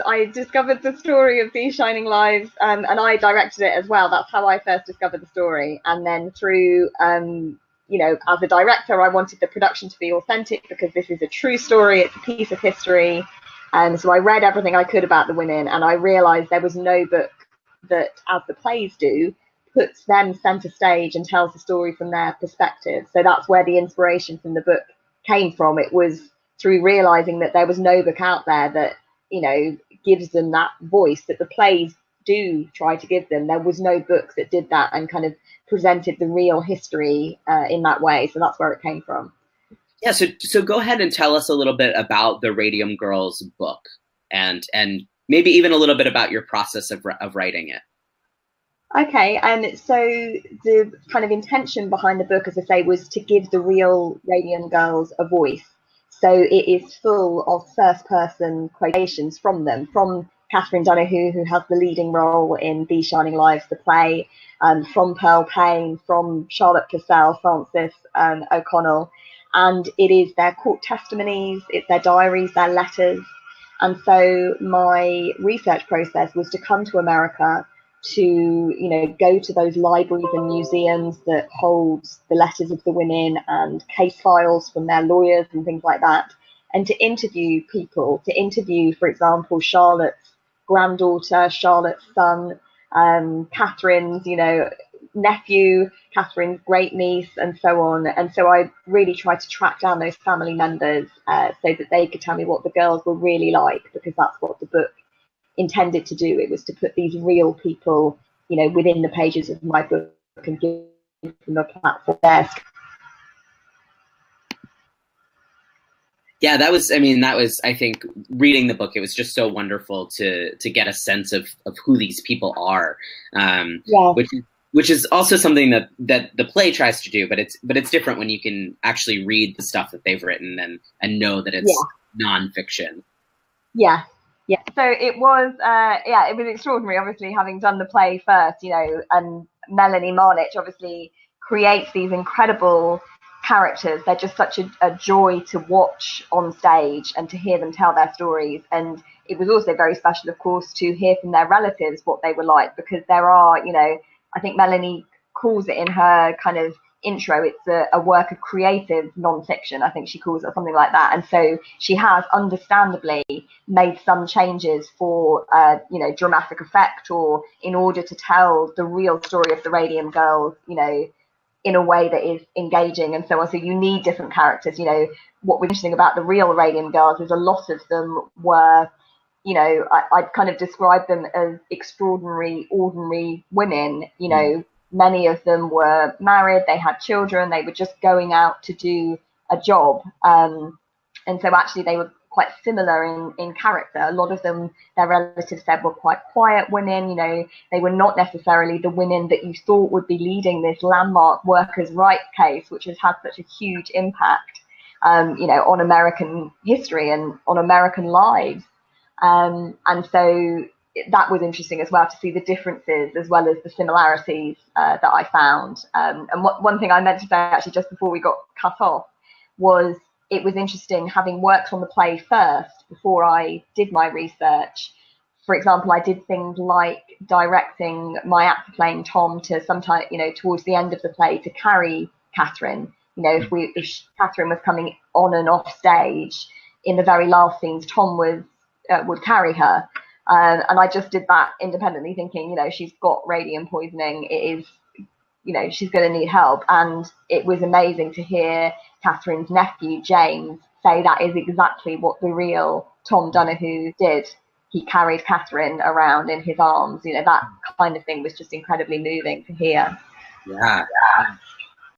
I discovered the story of These Shining Lives, and I directed it as well. That's how I first discovered the story. And then through, as a director, I wanted the production to be authentic because this is a true story. It's a piece of history. And so I read everything I could about the women, and I realized there was no book that, as the plays do, puts them center stage and tells the story from their perspective. So that's where the inspiration from the book came from. It was through realizing that there was no book out there that, gives them that voice that the plays do try to give them. There was no book that did that and kind of presented the real history in that way. So that's where it came from. Yeah, so go ahead and tell us a little bit about the Radium Girls book, and maybe even a little bit about your process of writing it. Okay, and so the kind of intention behind the book, as I say, was to give the real Radium Girls a voice. So it is full of first-person quotations from them, from Catherine Donahue, who has the leading role in These Shining Lives, the play, from Pearl Payne, from Charlotte Purcell, Frances O'Connell. And it is their court testimonies, it's their diaries, their letters. And so my research process was to come to America to, go to those libraries and museums that hold the letters of the women and case files from their lawyers and things like that, and to interview people, for example, Charlotte's granddaughter, Charlotte's son, Catherine's, nephew, Catherine's great niece, and so on. And so I really tried to track down those family members so that they could tell me what the girls were really like, because that's what the book intended to do. It was to put these real people, within the pages of my book and give them a platform there. Yeah, that was, I think, reading the book, it was just so wonderful to get a sense of who these people are, which is also something that the play tries to do, but it's different when you can actually read the stuff that they've written and know that it's nonfiction. Yeah. Yeah, so it was extraordinary, obviously, having done the play first, and Melanie Marnich obviously creates these incredible characters. They're just such a joy to watch on stage and to hear them tell their stories. And it was also very special, of course, to hear from their relatives what they were like, because there are, I think Melanie calls it in her kind of intro, it's a work of creative non-fiction, I think she calls it, or something like that. And so she has understandably made some changes for dramatic effect, or in order to tell the real story of the Radium Girls, in a way that is engaging and so on. So you need different characters. What was interesting about the real Radium Girls is a lot of them were, I'd kind of describe them as extraordinary, ordinary women. Many of them were married, they had children, they were just going out to do a job. And so actually they were quite similar in character. A lot of them, their relatives said, were quite quiet women. They were not necessarily the women that you thought would be leading this landmark workers' rights case, which has had such a huge impact, on American history and on American lives. And so that was interesting as well, to see the differences as well as the similarities that I found. And one thing I meant to say actually just before we got cut off was it was interesting, having worked on the play first before I did my research. For example, I did things like directing my actor playing Tom to sometimes, towards the end of the play, to carry Catherine. If Catherine was coming on and off stage in the very last scenes, Tom would carry her. And I just did that independently, thinking, she's got radium poisoning. It is, she's going to need help. And it was amazing to hear Catherine's nephew, James, say that is exactly what the real Tom Donahue did. He carried Catherine around in his arms. That kind of thing was just incredibly moving to hear. Yeah.